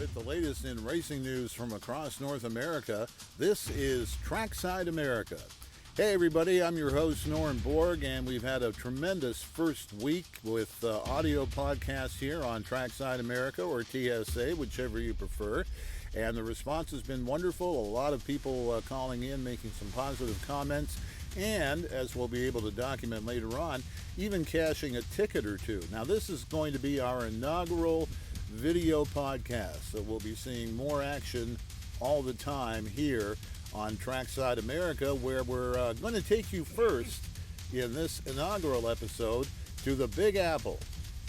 With the latest in racing news from across North America, this is Trackside America. Hey everybody, I'm your host Norm Borg, and we've had a tremendous first week with audio podcasts here on Trackside America, or TSA, whichever you prefer. And the response has been wonderful. A lot of people calling in, making some positive comments, and, as we'll be able to document later on, even cashing a ticket or two. Now, this is going to be our inaugural video podcast, so we'll be seeing more action all the time here on Trackside America, where we're going to take you first in this inaugural episode to the Big Apple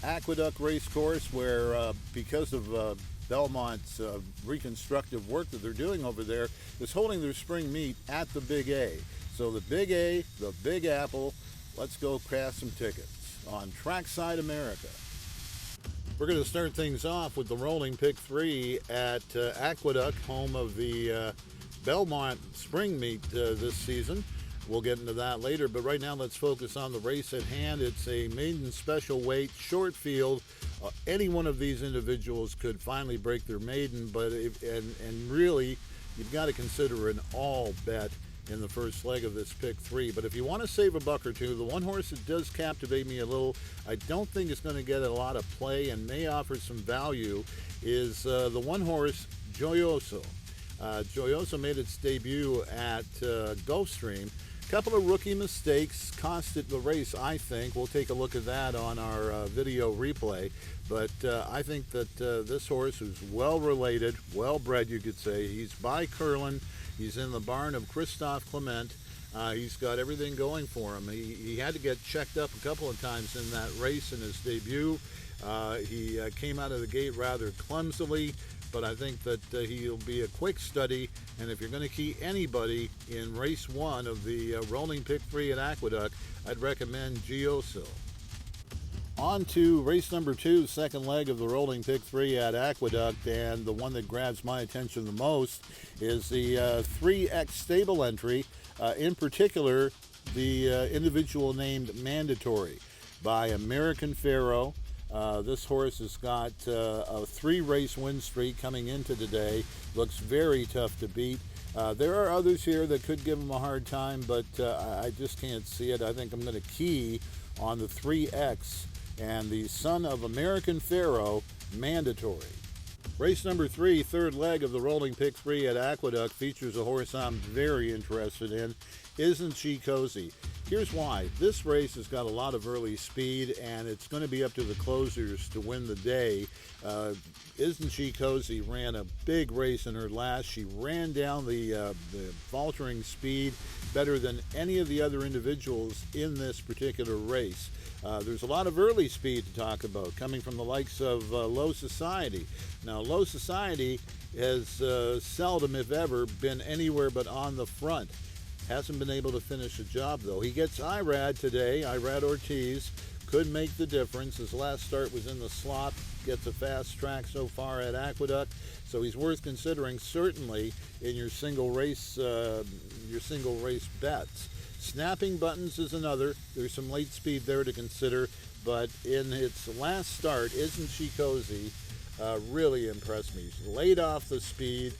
Aqueduct race course, where because of Belmont's reconstructive work that they're doing over there, is holding their spring meet at the Big A. So the Big A, the Big Apple, let's go cash some tickets on Trackside America. We're going to start things off with the rolling pick 3 at Aqueduct, home of the Belmont Spring Meet this season. We'll get into that later, but right now let's focus on the race at hand. It's a maiden special weight, short field. Any one of these individuals could finally break their maiden, but and really, you've got to consider an all bet in the first leg of this pick 3. But if you want to save a buck or two, the one horse that does captivate me a little, I don't think it's going to get a lot of play and may offer some value, is the one horse Joyoso. Joyoso made its debut at Gulfstream. A couple of rookie mistakes cost it the race, I think. We'll take a look at that on our video replay. But I think that this horse, who's well-related, well-bred, you could say, he's by Curlin. He's in the barn of Christophe Clement. He's got everything going for him. He had to get checked up a couple of times in that race in his debut. He came out of the gate rather clumsily, but I think that he'll be a quick study. And if you're going to key anybody in race 1 of the rolling pick 3 at Aqueduct, I'd recommend Gioso. On to race number 2, second leg of the rolling pick 3 at Aqueduct, and the one that grabs my attention the most is the 3X stable entry, in particular the individual named Mandatory by American Pharoah. This horse has got a 3-race win streak coming into today. Looks very tough to beat. There are others here that could give him a hard time, but I just can't see it. I think I'm going to key on the 3X and the son of American Pharoah, Mandatory. Race number 3, third leg of the rolling pick 3 at Aqueduct, features a horse I'm very interested in. Isn't She Cozy? Here's why. This race has got a lot of early speed, and it's going to be up to the closers to win the day. Isn't She Cozy ran a big race in her last. She ran down the faltering speed better than any of the other individuals in this particular race. There's a lot of early speed to talk about, coming from the likes of Low Society. Now, Low Society has seldom, if ever, been anywhere but on the front. Hasn't been able to finish a job, though. He gets Irad today. Irad Ortiz could make the difference. His last start was in the slot. Gets a fast track so far at Aqueduct, so he's worth considering, certainly, in your single race bets. Snapping Buttons is another. There's some late speed there to consider, but in its last start, Isn't She Cozy really impressed me. Laid off the speed,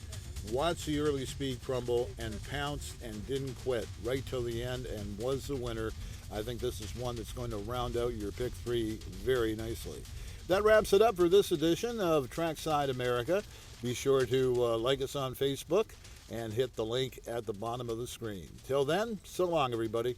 watched the early speed crumble, and pounced and didn't quit right till the end and was the winner. I think this is one that's going to round out your pick 3 very nicely. That wraps it up for this edition of Trackside America. Be sure to like us on Facebook and hit the link at the bottom of the screen. Till then, so long, everybody.